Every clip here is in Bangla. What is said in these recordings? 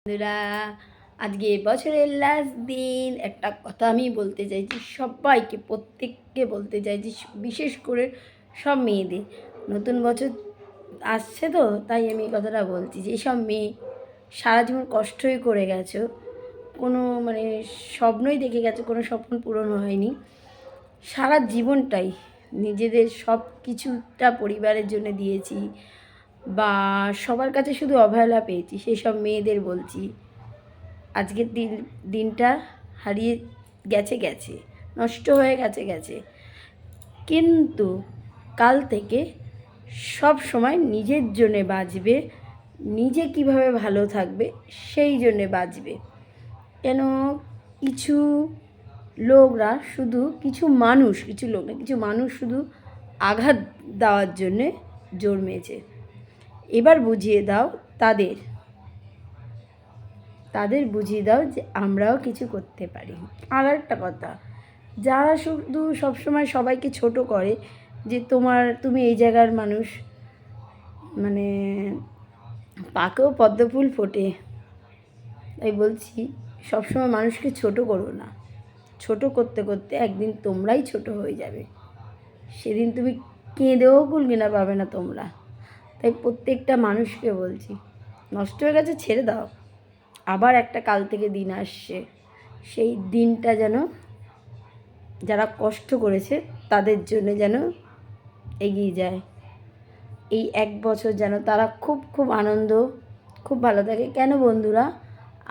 বন্ধুরা, আজকে বছরের লাস্ট দিন একটা কথা আমি বলতে চাইছি সবাইকে, প্রত্যেককে বলতে চাইছি, বিশেষ করে সব মেয়েদের। নতুন বছর আসছে তো তাই আমি এই কথাটা বলছি যে সব মেয়ে সারা জীবন কষ্টই করে গেছো, কোনো স্বপ্নই দেখে গেছো, কোনো স্বপ্ন পূরণ হয়নি। সারা জীবনটাই নিজেদের সব কিছুটা পরিবারের জন্য দিয়েছি বা সবার কাছে শুধু অবহেলা পেয়েছি, সেই সব মেয়েদের বলছি আজকের দিনটা হারিয়ে গেছে, নষ্ট হয়ে গেছে, কিন্তু কাল থেকে সব সময় নিজের জন্যে বাঁচবে, নিজে কিভাবে ভালো থাকবে সেই জন্যে বাঁচবে। কেন কিছু লোকরা শুধু কিছু মানুষ শুধু আঘাত দেওয়ার জন্যে জন্মেছে। এবার বুঝিয়ে দাও তাদের বুঝিয়ে দাও যে আমরাও কিছু করতে পারি। আর একটা কথা, যারা শুধু সবসময় সবাইকে ছোট করে যে তুমি এই জায়গার মানুষ, পাকেও পদ্মফুল ফোটে, তাই বলছি সবসময় মানুষকে ছোট করো না। ছোট করতে করতে একদিন তোমরাই ছোট হয়ে যাবে, সেদিন তুমি কেঁদেও কুলকিনা পাবে না তোমরা। তাই প্রত্যেকটা মানুষকে বলছি, নষ্ট হয়ে গেছে ছেড়ে দাও, আবার একটা কাল থেকে দিন আসছে, সেই দিনটা যেন যারা কষ্ট করেছে তাদের জন্য যেন এগিয়ে যায়। এই এক বছর যেন তারা খুব খুব আনন্দ, খুব ভালো থাকে। কেন বন্ধুরা,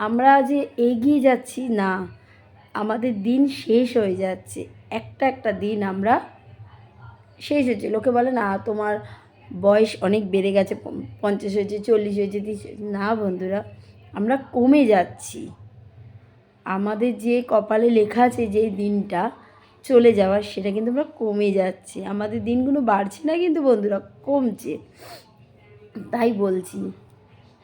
আমরা যে এগিয়ে যাচ্ছি না, আমাদের দিন শেষ হয়ে যাচ্ছে, একটা দিন আমরা শেষ হচ্ছে। লোকে বলে না তোমার বয়স অনেক বেড়ে গেছে, 50 হয়েছে, 40 হয়েছে, 30 হয়েছে। না বন্ধুরা, আমরা কমে যাচ্ছি। আমাদের যে কপালে লেখা আছে যে দিনটা চলে যাওয়ার, সেটা কিন্তু আমরা কমে যাচ্ছি। আমাদের দিনগুলো বাড়ছে না কিন্তু বন্ধুরা, কমছে। তাই বলছি,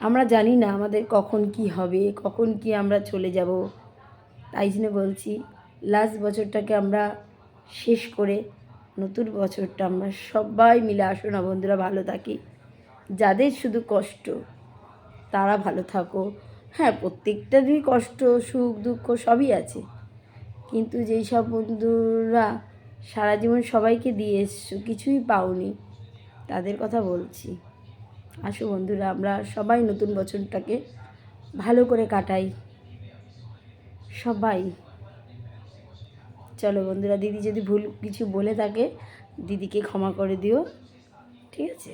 আমরা জানি না আমাদের কখন কি হবে, কখন কি আমরা চলে যাব। তাই জন্য বলছি লাস্ট বছরটাকে আমরা শেষ করে নতুন বছরটা আমরা সবাই মিলে আসো না বন্ধুরা, ভালো থাকি। যাদের শুধু কষ্ট তারা ভালো থাকো। হ্যাঁ, প্রত্যেকটারই কষ্ট, সুখ, দুঃখ সবই আছে, কিন্তু যেই সব বন্ধুরা সারা জীবন সবাইকে দিয়ে এসছো, কিছুই পাওনি, তাদের কথা বলছি। আসো বন্ধুরা, আমরা সবাই নতুন বছরটাকে ভালো করে কাটাই সবাই। চলো বন্ধুরা, দিদি যদি ভুল কিছু বলে থাকে দিদিকে ক্ষমা করে দিও, ঠিক আছে?